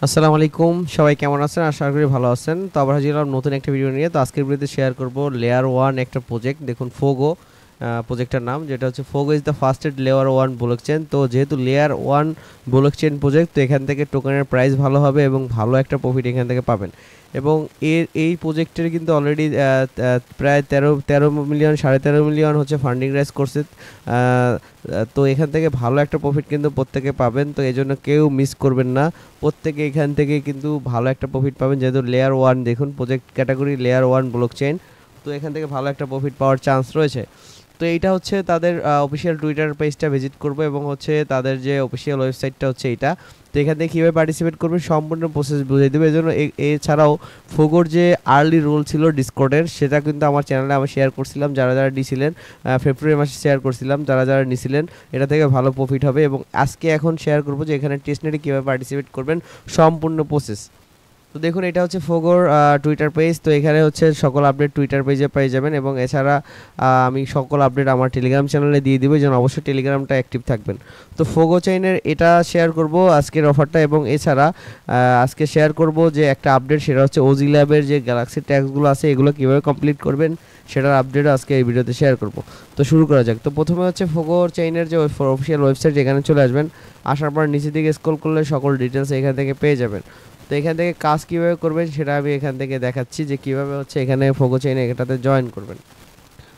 আসসালামু আলাইকুম, সবাই কেমন আছেন? আশা করি ভালো আছেন। তো আবার হাজির হলাম নতুন একটা ভিডিও নিয়ে। তো আজকের ভিডিওতে শেয়ার করব লেয়ার 1 একটা প্রজেক্ট। দেখুন ফোগো প্রজেক্টটার নাম, যেটা হচ্ছে Fogo is the first layer 1 blockchain. তো যেহেতু লেয়ার 1 ব্লকচেন প্রজেক্ট, তো এখান থেকে টোকেনের প্রাইস ভালো হবে এবং ভালো একটা প্রফিট এখান থেকে পাবেন। এবং এই প্রজেক্টের কিন্তু অলরেডি প্রায় তেরো মিলিয়ন 13.5 মিলিয়ন হচ্ছে ফান্ডিং রাইজ করছে। তো এখান থেকে ভালো একটা প্রফিট কিন্তু প্রত্যেকে পাবেন। তো এই জন্য কেউ মিস করবেন না, প্রত্যেকে এখান থেকে কিন্তু ভালো একটা প্রফিট পাবেন। যেহেতু লেয়ার 1, দেখুন প্রজেক্ট ক্যাটাগরি লেয়ার 1 ব্লকচেন, তো এখান থেকে ভালো একটা প্রফিট পাওয়ার চান্স রয়েছে। তো এইটা হচ্ছে তাদের অফিসিয়াল টুইটার পেজটা ভিজিট করব এবং হচ্ছে তাদের যে অফিসিয়াল ওয়েবসাইটটা হচ্ছে এইটা। তো এখান থেকে কীভাবে পার্টিসিপেট করবেন সম্পূর্ণ প্রসেস বুঝিয়ে দেবে। এই জন্য এছাড়াও ফোগোর যে আর্লি রোল ছিল ডিসকর্ডের, সেটা কিন্তু আমার চ্যানেলে আমি শেয়ার করছিলাম। যারা যারা নিছিলেন ফেব্রুয়ারি মাসে শেয়ার করছিলাম, যারা যারা নিছিলেন এটা থেকে ভালো প্রফিট হবে। এবং আজকে এখন শেয়ার করবো যে এখানে টেস্টনেটে কীভাবে পার্টিসিপেট করবেন সম্পূর্ণ প্রসেস। তো দেখুন এটা হচ্ছে ফোগোর টুইটার পেজ। তো এখানে হচ্ছে সকল আপডেট টুইটার পেজে পেয়ে যাবেন এবং এছাড়া আমি সকল আপডেট আমার টেলিগ্রাম চ্যানেলে দিয়ে দিব, যেন অবশ্যই টেলিগ্রামটা অ্যাক্টিভ থাকবেন। তো ফোগো চেইনের এটা শেয়ার করব আজকের অফারটা, এবং এছাড়া আজকে শেয়ার করব যে একটা আপডেট, সেটা হচ্ছে ওজি ল্যাবের যে গ্যালাক্সি ট্যাক্সগুলো আছে এগুলো কীভাবে কমপ্লিট করবেন সেটার আপডেট আজকে এই ভিডিওতে শেয়ার করব। তো শুরু করা যাক। তো প্রথমে হচ্ছে ফোগো চেইনের যে অফিসিয়াল ওয়েবসাইট, এখানে চলে আসবেন। আসার পর নিচের দিকে স্ক্রল করলে সকল ডিটেলস এখান থেকে পেয়ে যাবেন। তো এখান থেকে কাজ কীভাবে করবেন সেটা আমি এখান থেকে দেখাচ্ছি যে কীভাবে হচ্ছে এখানে ফোগো চেইনে এটাতে জয়েন করবেন।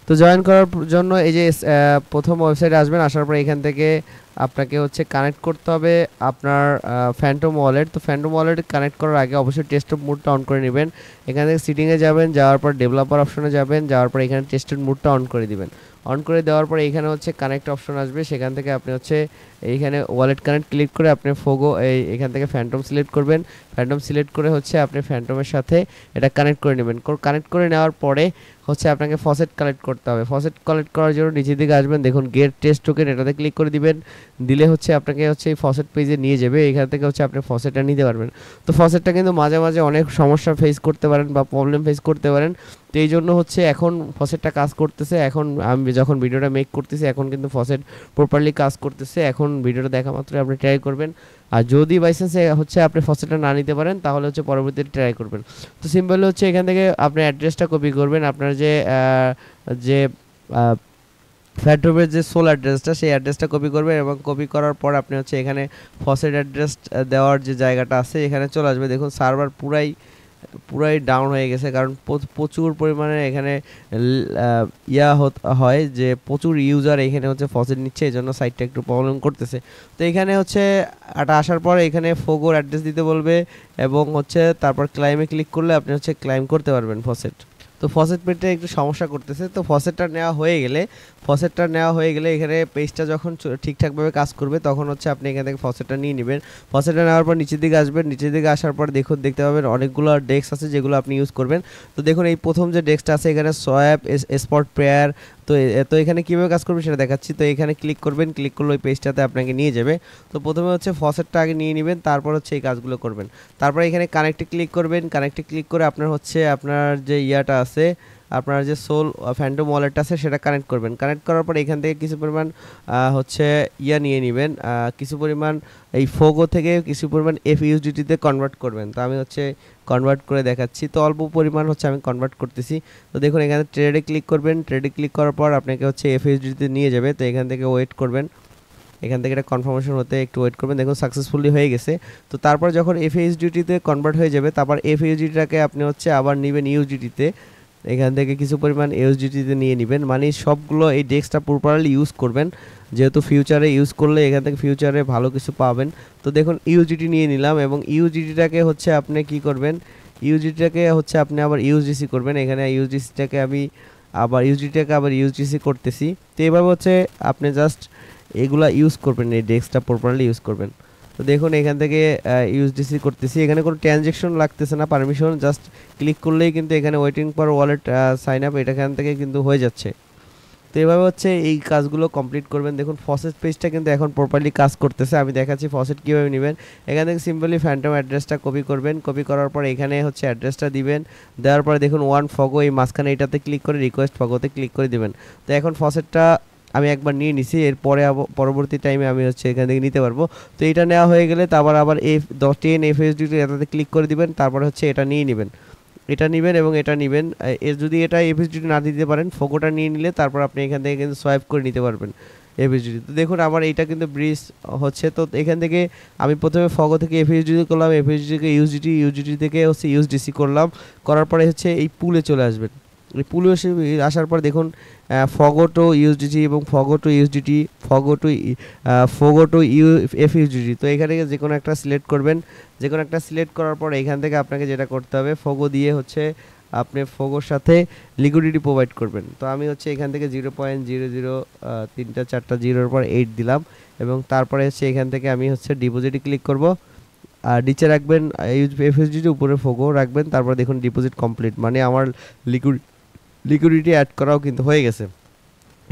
তো জয়েন করার জন্য এই যে প্রথম ওয়েবসাইটে আসবেন। আসার পর এখান থেকে আপনাকে হচ্ছে কানেক্ট করতে হবে আপনার ফ্যান্টম ওয়ালেট। তো ফ্যান্টম ওয়ালেট কানেক্ট করার আগে অবশ্যই টেস্টড মোডটা অন করে নেবেন। এখান থেকে সিটিংয়ে যাবেন, যাওয়ার পর ডেভেলপার অপশনে যাবেন, যাওয়ার পর এখানে টেস্টেড মোডটা অন করে দিবেন। অন করে দেওয়ার পরে এখানে হচ্ছে কানেক্ট অপশন আসবে, সেখান থেকে আপনি হচ্ছে এইখানে ওয়ালেট কানেক্ট ক্লিক করে আপনি ফোগো এখান থেকে ফ্যান্টম সিলেক্ট করবেন। ফ্যান্টম সিলেক্ট করে হচ্ছে আপনি ফ্যান্টমের সাথে এটা কানেক্ট করে নেবেন। কানেক্ট করে নেওয়ার পরে হচ্ছে আপনাকে ফসেট কালেক্ট করতে হবে। ফসেট কালেক্ট করার জন্য নিচের দিকে আসবেন, দেখুন গেট টেস্ট টোকেন, এটাতে ক্লিক করে দিবেন। দিলে হচ্ছে আপনাকে হচ্ছে এই ফসেট পেজে নিয়ে যাবে। এখান থেকে হচ্ছে আপনি ফসেটটা নিতে পারবেন। তো ফসেটটা কিন্তু মাঝে মাঝে অনেক সমস্যা ফেস করতে পারেন বা প্রবলেম ফেস করতে পারেন। তো এই জন্য হচ্ছে এখন ফসেটটা কাজ করতেছে। এখন আমি যখন ভিডিওটা মেক করতেছি এখন কিন্তু ফসেট প্রপারলি কাজ করতেছে। এখন ভিডিওটা দেখা মাত্রই আপনি ট্রাই করবেন। আর যদি বাইচান্সে হচ্ছে আপনি ফসেটটা না নিতে পারেন তাহলে হচ্ছে পরবর্তীতে ট্রাই করবেন। তো সিম্পলি হচ্ছে এখান থেকে আপনি অ্যাড্রেসটা কপি করবেন, আপনার যে যে ফ্যাটরুমের যে সোল অ্যাড্রেসটা, সেই অ্যাড্রেসটা কপি করবেন এবং কপি করার পর আপনি হচ্ছে এখানে ফসেট অ্যাড্রেস দেওয়ার যে জায়গাটা আছে এখানে চলে আসবে। দেখুন সার্ভার পুরাই ডাউন হয়ে গেছে, কারণ প্রচুর পরিমাণে এখানে হয় যে প্রচুর ইউজার এখানে হচ্ছে ফসেট নিচ্ছে, এই জন্য সাইটটা একটু প্রবলেম করতেছে। তো এখানে হচ্ছে এটা আসার পর এখানে ফোগোর অ্যাড্রেস দিতে বলবে এবং হচ্ছে তারপর ক্লাইমে ক্লিক করলে আপনি হচ্ছে ক্লাইম করতে পারবেন ফসেট। তো ফসেট পেতে একটু সমস্যা করতেছে। তো ফসেটটা নেওয়া হয়ে গেলে এখানে পেজটা যখন ঠিকঠাকভাবে কাজ করবে তখন হচ্ছে আপনি এখান থেকে ফসেটটা নিয়ে নেবেন। ফসেটটা নেওয়ার পর নিচের দিকে আসবেন। নিচের দিকে আসার পর দেখতে পাবেন অনেকগুলো ডেস্ক আছে যেগুলো আপনি ইউজ করবেন। তো দেখুন এই প্রথম যে ডেস্কটা আছে এখানে সোয়াপ স্পট প্রেয়ার। তো এখানে কীভাবে কাজ করবে সেটা দেখাচ্ছি। তো এখানে ক্লিক করবেন, ক্লিক করলে ওই পেজটাতে আপনাকে নিয়ে যাবে। তো প্রথমে হচ্ছে ফসেটটা আগে নিয়ে নেবেন, তারপর হচ্ছে এই কাজগুলো করবেন। তারপর এখানে কানেক্টে ক্লিক করবেন। কানেক্টে ক্লিক করে আপনার হচ্ছে আপনার যে ইয়াটা আছে, আপনার যে সোল ফ্যান্টম ওয়ালেটটা আছে সেটা কানেক্ট করবেন। কানেক্ট করার পর এখান থেকে কিছু পরিমাণ হচ্ছে নিয়ে নেবেন, কিছু পরিমাণ এই ফোগো থেকে কিছু পরিমাণ FUSDT-তে কনভার্ট করবেন। তো আমি হচ্ছে কনভার্ট করে দেখাচ্ছি। তো অল্প পরিমাণ হচ্ছে আমি কনভার্ট করতেছি। তো দেখুন এখানে ট্রেডে ক্লিক করবেন। ট্রেডে ক্লিক করার পর আপনাকে হচ্ছে FUSDT-তে নিয়ে যাবে। তো এখান থেকে ওয়েট করবেন, এখান থেকে এটা কনফার্মেশন হতে একটু ওয়েট করবেন। দেখুন সাকসেসফুলি হয়ে গেছে। তো তারপর যখন FUSDT-তে কনভার্ট হয়ে যাবে তারপর FUSDT-টাকে আপনি হচ্ছে আবার নেবেন USDT-তে। এখান থেকে কিছু পরিমাণ USDT-তে নিয়ে নেবেন, মানে সবগুলো এই ডেস্কটা প্রপারলি ইউজ করবেন, যেহেতু ফিউচারে ইউজ করলে এখান থেকে ফিউচারে ভালো কিছু পাবেন। তো দেখুন USDT নিয়ে নিলাম এবং USDT-টাকে হচ্ছে আপনি কি করবেন, USDT-টাকে হচ্ছে আপনি আবার USDC করবেন। এখানে USDC-টাকে আমি আবার USDC করতেছি। তো এভাবে হচ্ছে আপনি জাস্ট এগুলা ইউজ করবেন, এই ডেস্কটা প্রপারলি ইউজ করবেন। তো দেখুন এখান থেকে ইউএসডিসি করতেছি, এখানে কোনো ট্রানজ্যাকশন লাগতেছে না, পারমিশন জাস্ট ক্লিক করলেই কিন্তু এখানে waiting for wallet sign up এটা এখান থেকে কিন্তু হয়ে যাচ্ছে। তো এভাবে হচ্ছে এই কাজগুলো কমপ্লিট করবেন। দেখুন ফসেট পেজটা কিন্তু এখন প্রপারলি কাজ করতেছে। আমি দেখাচ্ছি ফসেট কীভাবে নেবেন। এখান থেকে সিম্পলি ফ্যান্টম অ্যাড্রেসটা কপি করবেন। কপি করার পর এখানে হচ্ছে অ্যাড্রেসটা দিবেন। দেওয়ার পরে দেখুন ওয়ান ফগো এই মাঝখানে এটাতে ক্লিক করে রিকোয়েস্ট ফগোতে ক্লিক করে দিবেন। তো এখন ফসেটটা আমি একবার নিয়ে নিছি, এরপরে পরবর্তী টাইমে আমি হচ্ছে এখান থেকে নিতে পারবো। তো এটা নেওয়া হয়ে গেলে তারপর আবার F10 FSDT এটাতে ক্লিক করে দিবেন, তারপরে হচ্ছে এটা নিয়ে নেবেন, এটা নেবেন এবং এটা নেবেন। এর যদি এটা FSDT না দিতে পারেন, ফোগোটা নিয়ে নিলে তারপর আপনি এখান থেকে কিন্তু সোয়াইপ করে নিতে পারবেন FSDT। তো দেখুন আমার এইটা কিন্তু ব্রিজ হচ্ছে। তো এখান থেকে আমি প্রথমে ফগো থেকে FSDT করলাম, FSDT থেকে USDT থেকে হচ্ছে USDC করলাম, করার পরে হচ্ছে এই পুলে চলে আসবেন। এই পুলে আসার পর দেখুন ফগো টু USDT এবং ফগো টু USDT, ফগো টু FUSDT। তো এখানে যে কোনো একটা সিলেক্ট করবেন, যে কোনো একটা সিলেক্ট করার পর এখান থেকে আপনাকে যেটা করতে হবে, ফগো দিয়ে হচ্ছে আপনি ফগোর সাথে লিকুইডিটি প্রোভাইড করবেন। তো আমি হচ্ছে এখান থেকে 0.00 3টা 4টা জিরোর পর 8 দিলাম এবং তারপরে হচ্ছে এখান থেকে আমি হচ্ছে ডিপোজিটে ক্লিক করব। আর নিচে রাখবেন FSDT, উপরে ফগো রাখবেন, তারপর দেখুন ডিপোজিট কমপ্লিট, মানে আমার লিকুইডিটি অ্যাড করাও কিন্তু হয়ে গেছে।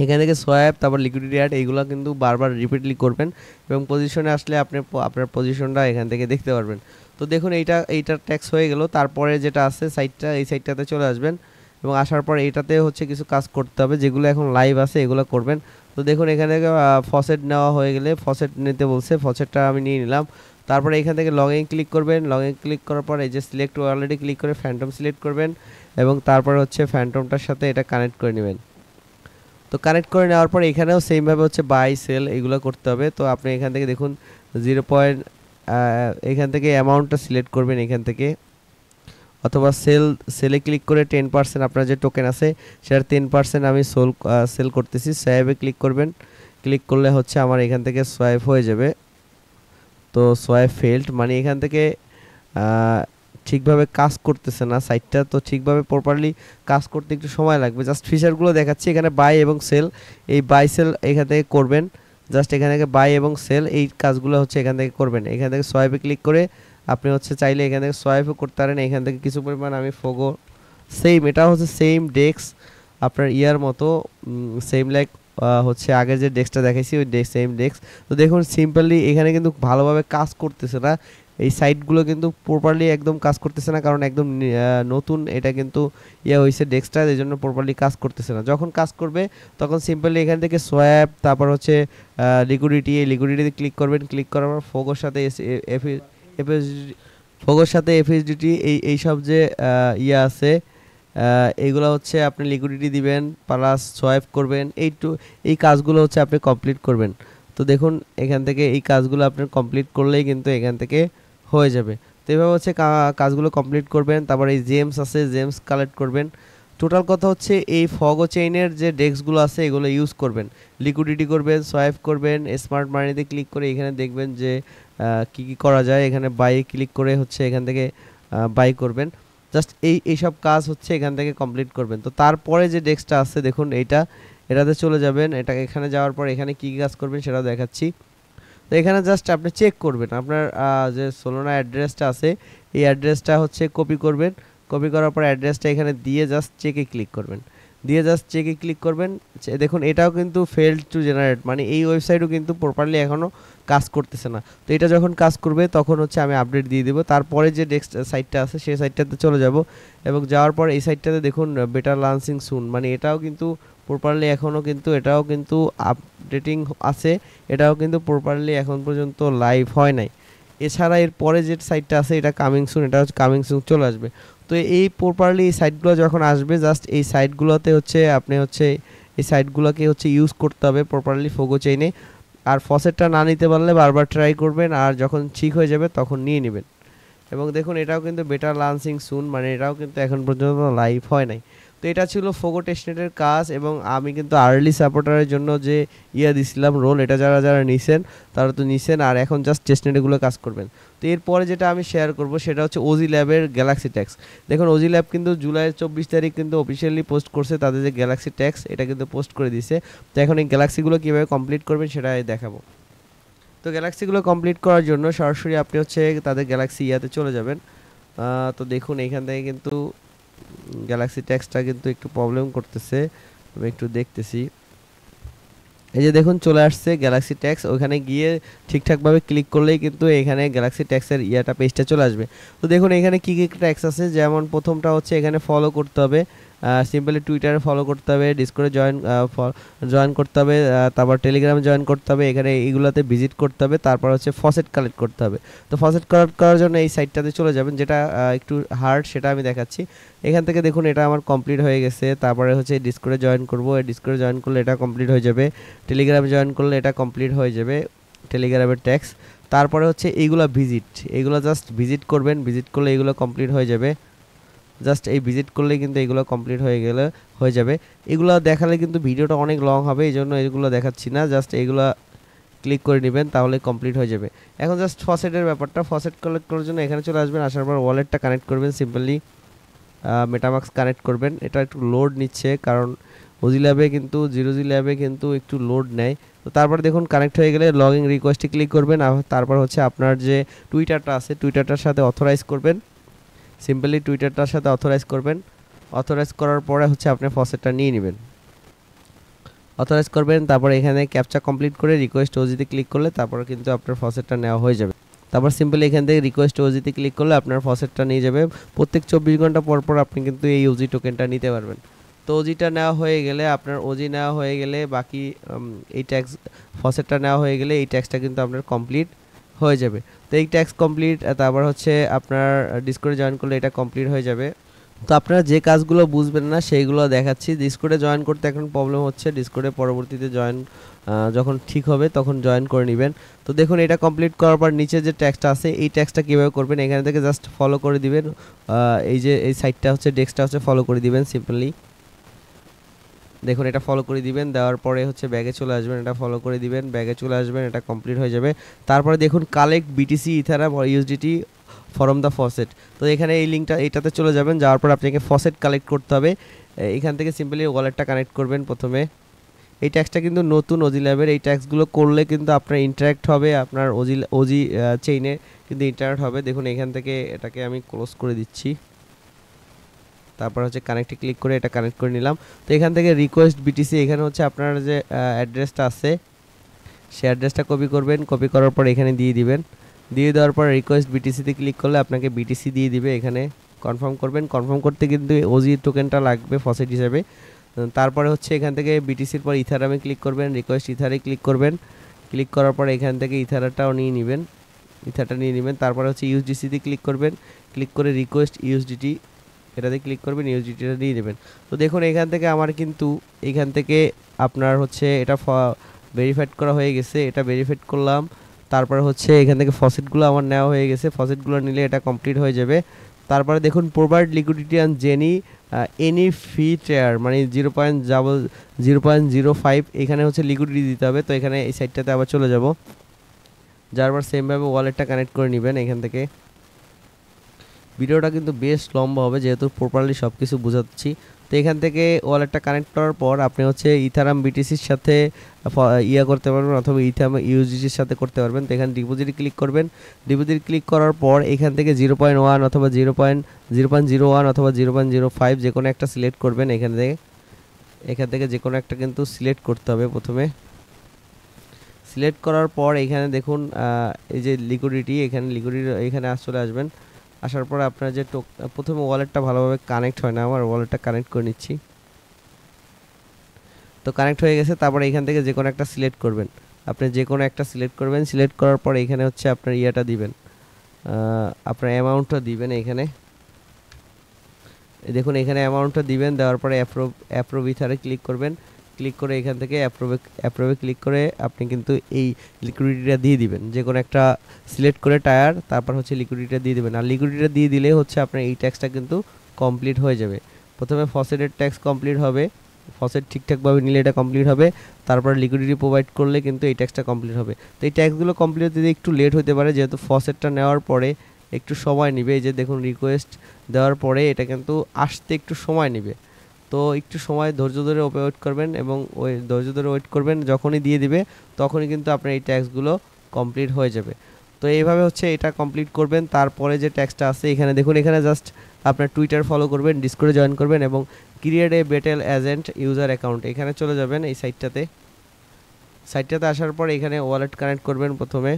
এখান থেকে সোয়াইপ, তারপর লিকুইডিটি অ্যাড, এইগুলো কিন্তু বারবার রিপিটলি করবেন এবং পজিশনে আসলে আপনি আপনার পজিশনটা এখান থেকে দেখতে পারবেন। তো দেখুন এইটার ট্যাক্স হয়ে গেল। তারপরে যেটা আছে সাইটটা, এই সাইটটাতে চলে আসবেন এবং আসার পর এটাতে হচ্ছে কিছু কাজ করতে হবে, যেগুলো এখন লাইভ আছে এগুলো করবেন। তো দেখুন এখান থেকে ফসেট নেওয়া হয়ে গেলে, ফসেট নিতে বলছে, ফসেটটা আমি নিয়ে নিলাম। তারপরে এখান থেকে লগ ইন ক্লিক করবেন, লগ ইন ক্লিক করার পর এই যে সিলেক্ট অলরেডি ক্লিক করে ফ্যান্টম সিলেক্ট করবেন এবং তারপর হচ্ছে ফ্যান্টমটার সাথে এটা কানেক্ট করে নেবেন। তো কানেক্ট করে নেওয়ার পর এখানেও সেমভাবে হচ্ছে বাই সেল এইগুলো করতে হবে। তো আপনি এখান থেকে দেখুন 0. এখান থেকে অ্যামাউন্টটা সিলেক্ট করবেন এখান থেকে, অথবা সেলে ক্লিক করে 10% আপনার যে টোকেন আছে সেটার 10% আমি সেল করতেছি, সোয়াইপে ক্লিক করবেন। ক্লিক করলে হচ্ছে আমার এখান থেকে সোয়াইপ হয়ে যাবে। তো সোয়াইপ ফেল্ড, মানে এখান থেকে ঠিকভাবে কাজ করতেছে না সাইটটা। তো ঠিকভাবে প্রপারলি কাজ করতে একটু সময় লাগবে। জাস্ট ফিচারগুলো দেখাচ্ছি, এখানে বাই এবং সেল, এই বাই সেল এখান থেকে করবেন। জাস্ট এখান থেকে বাই এবং সেল এই কাজগুলো হচ্ছে এখান থেকে করবেন। এখান থেকে সোয়াইপে ক্লিক করে আপনি হচ্ছে চাইলে এখান থেকে সোয়াইপও করতে পারেন। এখান থেকে কিছু পরিমাণ আমি ফোগো, সেম এটা হচ্ছে সেম ডেস্ক আপনার ইয়ার মতো, সেম লাইক হচ্ছে আগের যে ডেস্কটা দেখাইছি ওই সেম ডেস্ক। তো দেখুন সিম্পলি এখানে কিন্তু ভালোভাবে কাজ করতেছে না, এই সাইটগুলো কিন্তু প্রপারলি একদম কাজ করতেছে না, কারণ একদম নতুন এটা কিন্তু হয়েছে ডেস্কটা, এই জন্য প্রপারলি কাজ করতেছে না। যখন কাজ করবে তখন সিম্পলি এখান থেকে সোয়াপ, তারপর হচ্ছে লিকুইডিটিতে ক্লিক করবেন। ক্লিক করার পর ফোগোর সাথে FSDT এই সব যে আছে এইগুলো হচ্ছে আপনি লিকুইডিটি দিবেন প্লাস সোয়াইপ করবেন, এই কাজগুলো হচ্ছে আপনি কমপ্লিট করবেন। তো দেখুন এখান থেকে এই কাজগুলো আপনি কমপ্লিট করলেই কিন্তু এখান থেকে হয়ে যাবে। তো এভাবে হচ্ছে কাজগুলো কমপ্লিট করবেন। তারপর এই জেমস আছে, জেমস কালেক্ট করবেন। টোটাল কথা হচ্ছে এই ফগো চেইনের যে ডেস্কগুলো আছে এগুলো ইউজ করবেন, লিকুইডিটি করবেন, সোয়াইপ করবেন, স্মার্ট মানিতে ক্লিক করে এখানে দেখবেন যে কি করা যায়। এখানে বাই ক্লিক করে হচ্ছে এখান থেকে বাই করবেন। জাস্ট এইসব কাজ হচ্ছে এখান থেকে কমপ্লিট করবেন। তো তারপরে যে ডেস্কটা আছে দেখুন এটাতে চলে যাবেন। এখানে যাওয়ার পর এখানে কী কাজ করবেন সেটাও দেখাচ্ছি। তো এখানে জাস্ট আপনি চেক করবেন আপনার যে সোলোনা অ্যাড্রেসটা আছে এই অ্যাড্রেসটা হচ্ছে কপি করবেন। কপি করার পর অ্যাড্রেসটা এখানে দিয়ে জাস্ট চেকে ক্লিক করবেন, দেখুন এটাও কিন্তু ফেলড টু জেনারেট, মানে এই ওয়েবসাইটও কিন্তু প্রপারলি এখনও কাজ করতেছে না। তো এটা যখন কাজ করবে তখন হচ্ছে আমি আপডেট দিয়ে দেবো। তারপরে যে নেক্সট সাইটটা আছে সেই সাইটটাতে চলে যাব এবং যাওয়ার পর এই সাইটটাতে দেখুন বেটার লঞ্চিং সুন, মানে এটাও কিন্তু প্রপারলি এখনও কিন্তু এটাও কিন্তু আপডেটিং আছে, এটাও কিন্তু প্রপারলি এখন পর্যন্ত লাইভ হয় নাই। এছাড়া এর পরে যে সাইটটা আছে এটা কামিং সুন, এটা হচ্ছে কামিং সুন চলে আসবে। তো এই প্রপারলি এই সাইটগুলো যখন আসবে জাস্ট এই সাইটগুলোতে হচ্ছে আপনি হচ্ছে এই সাইটগুলোকে হচ্ছে ইউজ করতে হবে প্রপারলি ফোগো চেইনে। আর ফসেটটা না নিতে পারলে বারবার ট্রাই করবেন, আর যখন ঠিক হয়ে যাবে তখন নিয়ে নেবেন। এবং দেখুন এটাও কিন্তু বেটার লঞ্চিং সুন, মানে এটাও কিন্তু এখন পর্যন্ত লাইভ হয় নাই। তো এটা ছিল ফোগো টেস্টনেটের কাজ এবং আমি কিন্তু আর্লি সাপোর্টারের জন্য যে দিছিলাম রোল, এটা যারা নিছেন তারা তো নিছেন, আর এখন জাস্ট টেস্টনেটগুলো কাজ করবেন। তো এরপরে যেটা আমি শেয়ার করব সেটা হচ্ছে ওজি ল্যাবের গ্যালাক্সি ট্যাক্স। দেখুন ওজি ল্যাব কিন্তু জুলাইয়ের 24 তারিখ কিন্তু অফিসিয়ালি পোস্ট করছে তাদের যে গ্যালাক্সি ট্যাক্স, এটা কিন্তু পোস্ট করে দিয়েছে। তো এখন এই গ্যালাক্সিগুলো কীভাবে কমপ্লিট করবেন সেটাই দেখাবো। তো গ্যালাক্সিগুলো কমপ্লিট করার জন্য সরাসরি আপনি হচ্ছে তাদের গ্যালাক্সি চলে যাবেন। তো দেখুন এখান থেকে কিন্তু গ্যালাক্সি ট্যাক্সটা কিন্তু একটু প্রবলেম করতেছে, আমি একটু দেখতেছি। এই যে দেখুন চলে আসছে গ্যালাক্সি ট্যাক্স, ওখানে গিয়ে ঠিকঠাকভাবে ক্লিক করলেই কিন্তু এখানে গ্যালাক্সি ট্যাক্সের পেজটা চলে আসবে। তো দেখুন এখানে কী কী ট্যাক্স আছে, যেমন প্রথমটা হচ্ছে এখানে ফলো করতে হবে, সিম্পলি টুইটারে ফলো করতে হবে, ডিসকর্ডে জয়েন করতে হবে, তারপর টেলিগ্রামে জয়েন করতে হবে, এখানে এইগুলোতে ভিজিট করতে হবে, তারপর হচ্ছে ফসেট কালেক্ট করতে হবে। তো ফসেট কালেক্ট করার জন্য এই সাইটটাতে চলে যাবেন, যেটা একটু হার্ড সেটা আমি দেখাচ্ছি। এখান থেকে দেখুন এটা আমার কমপ্লিট হয়ে গেছে। তারপরে হচ্ছে ডিসকর্ডে জয়েন করব, এই ডিসকর্ডে জয়েন করলে এটা কমপ্লিট হয়ে যাবে। টেলিগ্রামে জয়েন করলে এটা কমপ্লিট হয়ে যাবে, টেলিগ্রামের ট্যাক্স। তারপরে হচ্ছে এইগুলো এইগুলো জাস্ট ভিজিট করবেন, ভিজিট করলে এইগুলো কমপ্লিট হয়ে যাবে। জাস্ট এই ভিজিট করলে কিন্তু এগুলো কমপ্লিট হয়ে যাবে। এগুলো দেখালে কিন্তু ভিডিওটা অনেক লং হবে, এই জন্য এগুলো দেখাচ্ছি না, জাস্ট এইগুলো ক্লিক করে নেবেন তাহলে কমপ্লিট হয়ে যাবে। এখন জাস্ট ফসেটের ব্যাপারটা, ফসেট কালেক্ট করার জন্য এখানে চলে আসবেন, আসার পর ওয়ালেটটা কানেক্ট করবেন, সিম্পলি মেটামাক্স কানেক্ট করবেন। এটা একটু লোড নিচ্ছে কারণ ওজি ল্যাবে কিন্তু জিরোজি ল্যাবে কিন্তু একটু লোড নেয়। তো তারপর দেখুন কানেক্ট হয়ে গেলে লগইন রিকোয়েস্টে ক্লিক করবেন, তারপর হচ্ছে আপনার যে টুইটারটা আছে টুইটারটার সাথে অথরাইজ করবেন, সিম্পলি টুইটারটার সাথে অথরাইজ করবেন। অথরাইজ করার পরে হচ্ছে আপনি ফসেটটা নিয়ে নেবেন, অথরাইজ করবেন। তারপর এখানে ক্যাপচা কমপ্লিট করে রিকোয়েস্ট ওজিতে ক্লিক করলে তারপর কিন্তু আপনার ফসেটটা নেওয়া হয়ে যাবে। তারপর সিম্পলি এখান থেকে রিকোয়েস্ট ওজিতে ক্লিক করলে আপনার ফসেটটা নিয়ে যাবে। প্রত্যেক 24 ঘন্টা পর পর আপনি কিন্তু এই ওজি টোকেনটা নিতে পারবেন। তো ওজিটা নেওয়া হয়ে গেলে আপনার ওজি নেওয়া হয়ে গেলে বাকি এই ট্যাক্স ফসেটটা নেওয়া হয়ে গেলে এই ট্যাক্সটা কিন্তু আপনার কমপ্লিট হয়ে যাবে। তো এই ট্যাক্স কমপ্লিট, তারপর হচ্ছে আপনার ডিসকর্ডে জয়েন করলে এটা কমপ্লিট হয়ে যাবে। তো আপনারা যে কাজগুলো বুঝবেন না সেইগুলো দেখাচ্ছি। ডিসকর্ডে জয়েন করতে এখন প্রবলেম হচ্ছে, ডিসকর্ডে পরবর্তীতে যখন ঠিক হবে তখন জয়েন করে নেবেন। তো দেখুন এটা কমপ্লিট করার পর নিচে যে ট্যাক্সটা আছে এই ট্যাক্সটা কীভাবে করবেন, এখানে থেকে জাস্ট ফলো করে দিবেন। এই যে এই সাইটটা হচ্ছে ডেস্কটা হচ্ছে ফলো করে দিবেন সিম্পলি। দেখুন এটা ফলো করে দিবেন, দেওয়ার পরে হচ্ছে ব্যাগে চলে আসবেন, এটা ফলো করে দিবেন, ব্যাগে চলে আসবেন, এটা কমপ্লিট হয়ে যাবে। তারপরে দেখুন collect BTC Ethereum or USDT from the faucet. তো এখানে এই লিঙ্কটা এটাতে চলে যাবেন, যাওয়ার পর আপনাকে ফসেট কালেক্ট করতে হবে। এখান থেকে সিম্পলি ওয়ালেটটা কানেক্ট করবেন প্রথমে। এই ট্যাক্সটা কিন্তু নতুন ওজি ল্যাবের, এই ট্যাক্সগুলো করলে কিন্তু আপনার ইন্টারাক্ট হবে, আপনার ওজি চেইনে কিন্তু ইন্টারাক্ট হবে। দেখুন এখান থেকে এটাকে আমি ক্লোজ করে দিচ্ছি, তারপর হচ্ছে কানেক্টে ক্লিক করে এটা কানেক্ট করে নিলাম। তো এখান থেকে রিকোয়েস্ট বিটিসি, এখানে হচ্ছে আপনার যে অ্যাড্রেসটা আছে সেই অ্যাড্রেসটা কপি করবেন, কপি করার পর এখানে দিয়ে দিবেন। দিয়ে দেওয়ার পর রিকোয়েস্ট বিটিসিতে ক্লিক করলে আপনাকে বিটিসি দিয়ে দিবে, এখানে কনফার্ম করবেন। কনফার্ম করতে কিন্তু ওজি টোকেনটা লাগবে ফসেট হিসাবে। তারপরে হচ্ছে এখান থেকে বিটিসির পর ইথারামে ক্লিক করবেন, রিকোয়েস্ট ইথারে ক্লিক করবেন। ক্লিক করার পর এখান থেকে ইথারটাও নিয়ে নেবেন, ইথারটা নিয়ে নেবেন। তারপরে হচ্ছে ইউএসডিসিতে ক্লিক করবেন, ক্লিক করে রিকোয়েস্ট ইউএসডিটি এটাতে ক্লিক করবেন, ইউএসডিটিটা দিয়ে দেবেন। তো দেখুন এখান থেকে আমার কিন্তু এখান থেকে আপনার হচ্ছে এটা ভেরিফাইড করা হয়ে গেছে, এটা ভেরিফাইড করলাম। তারপরে হচ্ছে এখান থেকে ফসেটগুলো আমার নেওয়া হয়ে গেছে, ফসেটগুলো নিলে এটা কমপ্লিট হয়ে যাবে। তারপরে দেখুন প্রোভাইড লিকুইডিটি অ্যান্ড জেনি এনি ফি ট্রেয়ার মানে 0.05 এখানে হচ্ছে লিকুইডিটি দিতে হবে। তো এখানে এই সাইটটাতে আবার চলে যাব, যার পর সেমভাবে ওয়ালেটটা কানেক্ট করে নেবেন। এখান থেকে ভিডিওটা কিন্তু বেশ লম্বা হবে যেহেতু প্রপারলি সব কিছু বোঝাচ্ছি। তো এখান থেকে ওয়ালেটটা কানেক্ট করার পর আপনি হচ্ছে ইথারাম বিটিসির সাথে করতে পারবেন অথবা ইথারাম ইউএসডিটির সাথে করতে পারবেন। তো এখানে ডিপোজিটে ক্লিক করবেন, ডিপোজিট ক্লিক করার পর এখান থেকে 0.1 অথবা 0.01 অথবা 0.05 যে কোনো একটা সিলেক্ট করবেন। এখান থেকে যে কোনো একটা কিন্তু সিলেক্ট করতে হবে প্রথমে। সিলেক্ট করার পর এখানে দেখুন এই যে লিকুইডিটি, এখানে চলে আসবেন। আসার পর আপনার যে প্রথমে ওয়ালেটটা ভালোভাবে কানেক্ট হয় না, আমার ওয়ালেটটা কানেক্ট করে নিচ্ছি। তো কানেক্ট হয়ে গেছে। তারপরে এখান থেকে যে কোনো একটা সিলেক্ট করবেন, আপনি যে কোনো একটা সিলেক্ট করবেন। সিলেক্ট করার পর এখানে হচ্ছে আপনার দিবেন, আপনার অ্যামাউন্টটা দিবেন। এখানে দেখুন এখানে অ্যামাউন্টটা দিবেন, দেওয়ার পরে অ্যাপ্রুভ ইথারে ক্লিক করবেন। ক্লিক করে এখান থেকে অ্যাপ্রুভে ক্লিক করে আপনি কিন্তু এই লিকুইডিটিটা দিয়ে দিবেন, যে কোনো একটা সিলেক্ট করে টায়ার, তারপর হচ্ছে লিকুইডিটিটা দিয়ে দিবেন। আর লিকুইডিটিটা দিয়ে দিলে হচ্ছে আপনার এই ট্যাক্সটা কিন্তু কমপ্লিট হয়ে যাবে। প্রথমে ফসেটের ট্যাক্স কমপ্লিট হবে, ফসেট ঠিকঠাকভাবে নিলে এটা কমপ্লিট হবে। তারপর লিকুইডিটি প্রোভাইড করলে কিন্তু এই ট্যাক্সটা কমপ্লিট হবে। তো এই ট্যাক্সগুলো কমপ্লিট হতে একটু লেট হতে পারে যেহেতু ফসেটটা নেওয়ার পরে একটু সময় নেবে। এই যে দেখুন রিকোয়েস্ট দেওয়ার পরে এটা কিন্তু আসতে একটু সময় নেবে। তো একটু সময় ধৈর্য ধরে ওয়েট করবেন এবং ওই ধৈর্য ধরে ওয়েট করবেন, যখনই দিয়ে দিবে তখনই কিন্তু আপনার এই ট্যাক্সগুলো কমপ্লিট হয়ে যাবে। তো এইভাবে হচ্ছে এটা কমপ্লিট করবেন। তারপরে যে ট্যাক্সটা আছে এখানে দেখুন, এখানে জাস্ট আপনার টুইটার ফলো করবেন, ডিসকর্ডে জয়েন করবেন এবং create a battle agent user account এখানে চলে যাবেন। এই সাইটটাতে আসার পর এখানে ওয়ালেট কানেক্ট করবেন। প্রথমে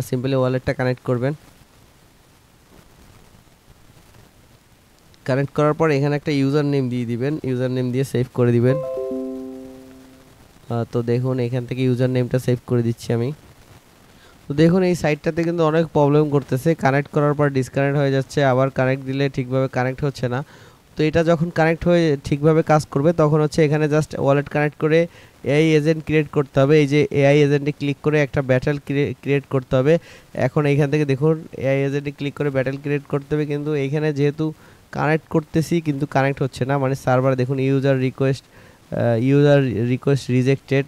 সিম্পলি ওয়ালেটটা কানেক্ট করবেন। কানেক্ট করার পর এখানে একটা ইউজার নেম দিয়ে দিবেন, ইউজার নেম দিয়ে সেভ করে দিবেন। তো দেখুন এখান থেকে ইউজার নেমটা সেভ করে দিচ্ছি আমি। তো দেখুন এই সাইটটাতে কিন্তু অনেক প্রবলেম করতেছে, কানেক্ট করার পর ডিসকানেক্ট হয়ে যাচ্ছে, আবার কানেক্ট দিলে ঠিকভাবে কানেক্ট হচ্ছে না। তো এটা যখন কানেক্ট হয়ে ঠিকভাবে কাজ করবে তখন হচ্ছে এখানে জাস্ট ওয়ালেট কানেক্ট করে এআই এজেন্ট ক্রিয়েট করতে হবে। এই যে এআই এজেন্টে ক্লিক করে একটা ব্যাটেল ক্রিয়েট করতে হবে। এখন এইখান থেকে দেখুন এআই এজেন্টে ক্লিক করে ব্যাটেল ক্রিয়েট করতে হবে, কিন্তু এইখানে যেহেতু কানেক্ট করতেছি কিন্তু কানেক্ট হচ্ছে না, মানে সার্ভার দেখুন ইউজার রিকোয়েস্ট রিজেক্টেড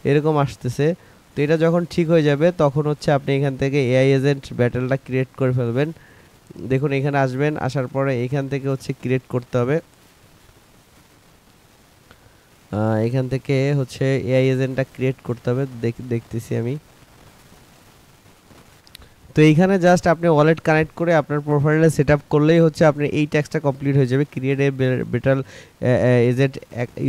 এরকম আসতেছে। তো এটা যখন ঠিক হয়ে যাবে তখন হচ্ছে আপনি এখান থেকে এআই এজেন্ট ব্যাটেলটা ক্রিয়েট করে ফেলবেন। দেখুন এখানে আসবেন, আসার পরে এখান থেকে হচ্ছে ক্রিয়েট করতে হবে। এখান থেকে হচ্ছে এআই এজেন্টটা ক্রিয়েট করতে হবে, দেখতেছি আমি। তো এইখানে জাস্ট আপনি ওয়ালেট কানেক্ট করে আপনার প্রোফাইলে সেট আপ করলেই হচ্ছে আপনি এই ট্যাক্সটা কমপ্লিট হয়ে যাবে, create a beta agent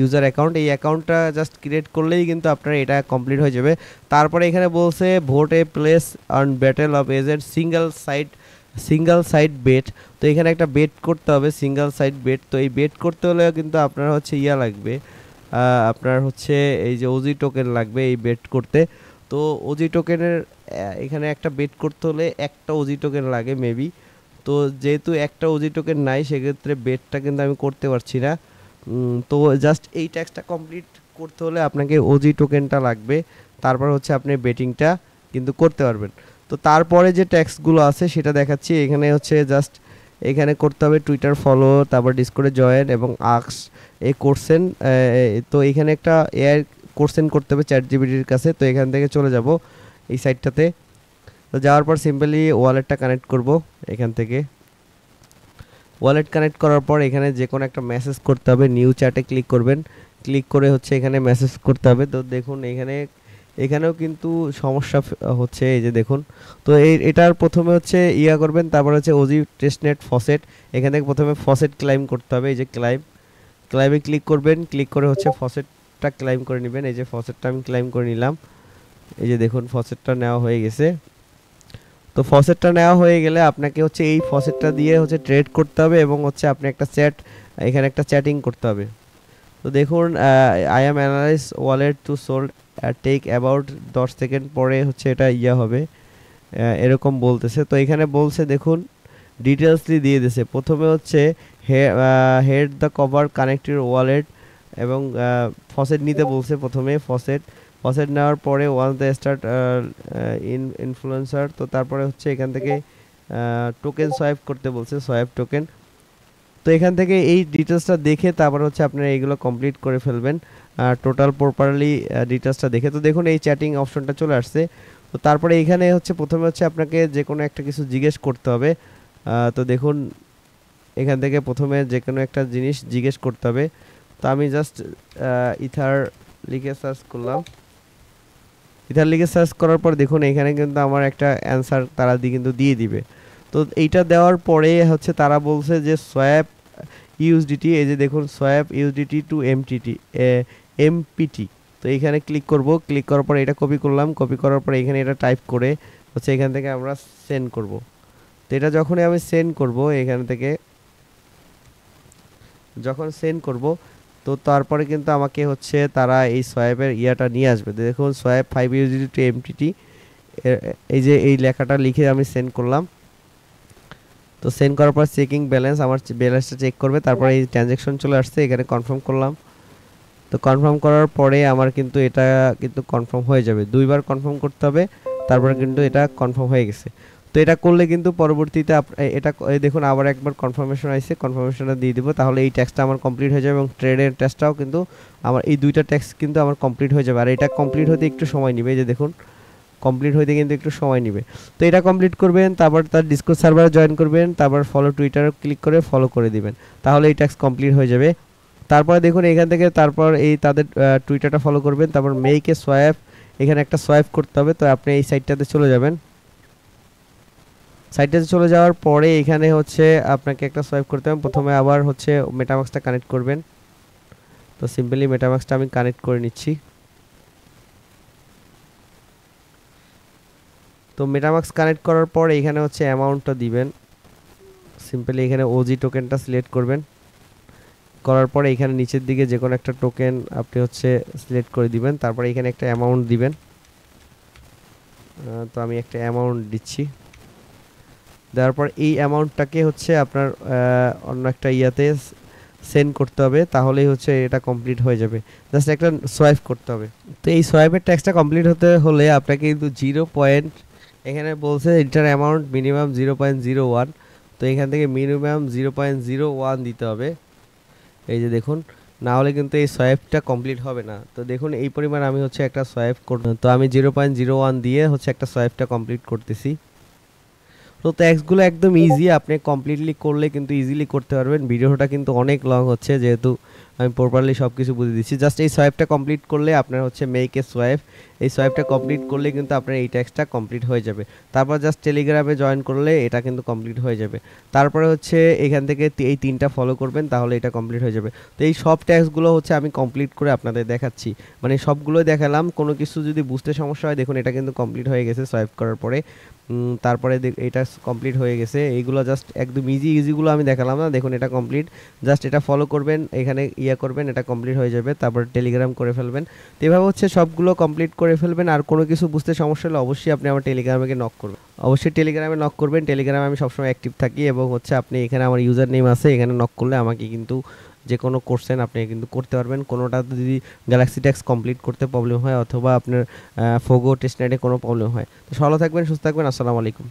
user account. এই অ্যাকাউন্টটা জাস্ট ক্রিয়েট করলেই কিন্তু আপনার এটা কমপ্লিট হয়ে যাবে। তারপরে এখানে বলছে vote a place on battle of agent single side bet. তো এখানে একটা বেট করতে হবে, সিঙ্গেল সাইড বেট। তো এই বেট করতে হলে কিন্তু আপনার হচ্ছে লাগবে, আপনার হচ্ছে এই যে ওজি টোকেন লাগবে এই বেট করতে। তো ওজি টোকেনের এখানে একটা বেট করতে হলে একটা ওজি টোকেন লাগে মেবি। তো যেহেতু একটা ওজি টোকেন নাই সেক্ষেত্রে বেটটা কিন্তু আমি করতে পারছি না। তো জাস্ট এই ট্যাক্সটা কমপ্লিট করতে হলে আপনাকে ওজি টোকেনটা লাগবে, তারপর হচ্ছে আপনি বেটিংটা কিন্তু করতে পারবেন। তো তারপরে যে ট্যাক্সগুলো আছে সেটা দেখাচ্ছি। এখানে হচ্ছে জাস্ট এখানে করতে হবে টুইটার ফলো, তারপর ডিসকর্ডে জয়েন এবং আক্স এই কোর্সেন। তো এখানে একটা এআই কোর্সেন করতে হবে চ্যাট জিপিটির কাছে। তো এখান থেকে চলে যাব এই সাইটটাতে। তো যাওয়ার পর সিম্পলি ওয়ালেটটা কানেক্ট করব। এখান থেকে ওয়ালেট কানেক্ট করার পর এখানে যে কোনো একটা মেসেজ করতে হবে, নিউ চ্যাটে ক্লিক করবেন, ক্লিক করে হচ্ছে এখানে মেসেজ করতে হবে। তো দেখুন এখানেও কিন্তু সমস্যা হচ্ছে, এই যে দেখুন। তো এটার প্রথমে হচ্ছে করবেন, তারপর হচ্ছে ওজি টেস্টনেট ফসেট। এখান থেকে প্রথমে ফসেট ক্লাইম করতে হবে, এই যে ক্লাইমে ক্লিক করবেন, ক্লিক করে হচ্ছে ফসেটটা ক্লাইম করে নেবেন। এই যে ফসেটটা আমি ক্লাইম করে নিলাম, এই যে দেখুন ফসেটটা নেওয়া হয়ে গেছে। তো ফসেটটা নেওয়া হয়ে গেলে আপনাকে হচ্ছে এই ফসেটটা দিয়ে হচ্ছে ট্রেড করতে হবে এবং হচ্ছে আপনি এখানে একটা চ্যাটিং করতে হবে। তো দেখুন I am analyse wallet to sold take about 10 second পরে হচ্ছে এটা হবে এরকম বলতেছে। তো এখানে বলছে দেখুন ডিটেলসলি দিয়ে দিয়েছে। প্রথমে হচ্ছে head the cover connected wallet এবং ফসেট নিতে বলছে। প্রথমে ফসেট নেওয়ার পরে ওয়ান দ্য স্টার্ট ইনফ্লুয়েন্সার। তো তারপরে হচ্ছে এখান থেকে টোকেন সোয়াইপ করতে বলছে, সোয়াইপ টোকেন। তো এখান থেকে এই ডিটেলসটা দেখে তারপর হচ্ছে আপনারা এইগুলো কমপ্লিট করে ফেলবেন টোটাল প্রপারলি ডিটেলসটা দেখে। তো দেখুন এই চ্যাটিং অপশনটা চলে আসছে। তো তারপরে এখানে হচ্ছে প্রথমে হচ্ছে আপনাকে যে কোনো একটা কিছু জিজ্ঞেস করতে হবে। তো দেখুন এখান থেকে প্রথমে যে কোনো একটা জিনিস জিজ্ঞেস করতে হবে। তো আমি জাস্ট ইথার লিখে সার্চ করলাম। ইথার লিখে সার্চ করার পর দেখুন এখানে কিন্তু আমার একটা অ্যান্সার তারা কিন্তু দিয়ে দিবে। তো এইটা দেওয়ার পরে হচ্ছে তারা বলছে যে সোয়াপ ইউএসডিটি, এই যে দেখুন সোয়াপ ইউএসডিটি টু এমপিটি। তো এখানে ক্লিক করব, ক্লিক করার পর এটা কপি করলাম, কপি করার পর এখানে এটা টাইপ করে হচ্ছে এখান থেকে আমরা সেন্ড করব। তো এটা যখনই আমি সেন্ড করব এখান থেকে যখন সেন্ড করব তো তারপরে কিন্তু আমাকে হচ্ছে তারা এই সোয়াপের ইয়াটা নিয়ে আসবে। দেখুন সোয়াপ 5 ইউএসডি টু এমটিটি, এই যে এই লেখাটা লিখে আমি সেন্ড করলাম। তো সেন্ড করার পর চেকিং ব্যালেন্স, আমার ব্যালেন্সটা চেক করবে। তারপরে এই ট্রানজ্যাকশন চলে আসছে, এখানে কনফার্ম করলাম। তো কনফার্ম করার পরে আমার কিন্তু এটা কিন্তু কনফার্ম হয়ে যাবে, দুইবার কনফার্ম করতে হবে, তারপরে কিন্তু এটা কনফার্ম হয়ে গেছে। তো এটা করলে কিন্তু পরবর্তীতে এটা দেখুন আবার একবার কনফার্মেশন আসছে, কনফার্মেশনটা দিয়ে দিব, তাহলে এই ট্যাক্সটা আমার কমপ্লিট হয়ে যাবে এবং ট্রেডের ট্যাক্সটাও কিন্তু আমার এই দুইটা ট্যাক্স কিন্তু আমার কমপ্লিট হয়ে যাবে। আর এটা কমপ্লিট হতে একটু সময় নেবে, যে দেখুন কমপ্লিট হইতে কিন্তু একটু সময় নেবে। তো এটা কমপ্লিট করবেন, তারপর তার ডিসকর্ড সার্ভারে জয়েন করবেন, তারপর ফলো টুইটারে ক্লিক করে ফলো করে দিবেন, তাহলে এই ট্যাক্স কমপ্লিট হয়ে যাবে। তারপরে দেখুন এখান থেকে তারপর এই তাদের টুইটারটা ফলো করবেন, তারপর মেইকে সোয়াইপ, এখানে একটা সোয়াইপ করতে হবে। তো আপনি এই সাইটটাতে চলে যাবেন, সাইটটাতে চলে যাওয়ার পরে এখানে হচ্ছে আপনাকে একটা সোয়াইপ করতে হবে। প্রথমে আবার হচ্ছে মেটামাক্সটা কানেক্ট করবেন। তো সিম্পলি মেটামাক্সটা আমি কানেক্ট করে নিচ্ছি। তো মেটামাক্স কানেক্ট করার পর এখানে হচ্ছে অ্যামাউন্টটা দিবেন, সিম্পলি এখানে ওজি টোকেনটা সিলেক্ট করবেন, করার পরে এখানে নিচের দিকে যে কোনো একটা টোকেন আপনি হচ্ছে সিলেক্ট করে দিবেন, তারপরে এখানে একটা অ্যামাউন্ট দিবেন। তো আমি একটা অ্যামাউন্ট দিচ্ছি, দেওয়ার পর এই অ্যামাউন্টটাকে হচ্ছে আপনার অন্য একটা ইয়াতে সেন্ড করতে হবে, তাহলেই হচ্ছে এটা কমপ্লিট হয়ে যাবে। জাস্ট একটা সোয়াইপ করতে হবে। তো এই সোয়াইপের ট্যাক্সটা কমপ্লিট হতে হলে আপনাকে কিন্তু 0. এখানে বলছে এটার অ্যামাউন্ট মিনিমাম 0.01, তো এখান থেকে মিনিমাম 0.01 দিতে হবে। এই যে দেখুন, না হলে কিন্তু এই সোয়াইপটা কমপ্লিট হবে না। তো দেখুন এই পরিমাণ আমি হচ্ছে একটা সোয়াইপ করব, তো আমি 0.01 দিয়ে হচ্ছে একটা সোয়াইপটা কমপ্লিট করতেছি। তো ট্যাক্সগুলো একদম ইজি, আপনি কমপ্লিটলি করলে কিন্তু ইজিলি করতে পারবেন। ভিডিওটা কিন্তু অনেক লং হচ্ছে, যেহেতু আমি প্রপারলি সব কিছু বুঝিয়ে দিচ্ছি। জাস্ট এই সোয়াইপটা কমপ্লিট করলে আপনার হচ্ছে মেক এ সোয়াইপ, এই সোয়াইপটা কমপ্লিট করলে কিন্তু আপনার এই ট্যাক্সটা কমপ্লিট হয়ে যাবে। তারপর জাস্ট টেলিগ্রামে জয়েন করলে এটা কিন্তু কমপ্লিট হয়ে যাবে। তারপরে হচ্ছে এখান থেকে এই 3টা ফলো করবেন, তাহলে এটা কমপ্লিট হয়ে যাবে। তো এই সব ট্যাক্সগুলো হচ্ছে আমি কমপ্লিট করে আপনাদের দেখাচ্ছি, মানে সবগুলোই দেখালাম। কোনো কিছু যদি বুঝতে সমস্যা হয়, দেখুন এটা কিন্তু কমপ্লিট হয়ে গেছে সোয়াইপ করার পরে। তারপরে এটা কমপ্লিট হয়ে গেছে। এইগুলো জাস্ট একদম ইজিগুলো আমি দেখালাম না, দেখুন এটা কমপ্লিট। জাস্ট এটা ফলো করবেন, এখানে করবেন, এটা কমপ্লিট হয়ে যাবে। তারপর টেলিগ্রাম করে ফেলবেন। তো এভাবে হচ্ছে সবগুলো কমপ্লিট করে ফেলবেন। আর কোনো কিছু বুঝতে সমস্যা হলে অবশ্যই আপনি আমার টেলিগ্রামে নক করবেন, অবশ্যই টেলিগ্রামে নক করবেন। টেলিগ্রামে আমি সবসময় অ্যাক্টিভ থাকি, এবং হচ্ছে আপনি এখানে আমার ইউজার নেম আছে, এখানে নক করলে আমাকে কিন্তু যে কোনো কোশ্চেন আপনি কিন্তু করতে পারবেন। কোনোটা যদি গ্যালাক্সি ট্যাক্স কমপ্লিট করতে প্রবলেম হয়, অথবা আপনার ফোগো টেস্টনেটে কোনো প্রবলেম হয়। তো ভালো থাকবেন, সুস্থ থাকবেন। আসসালামু আলাইকুম।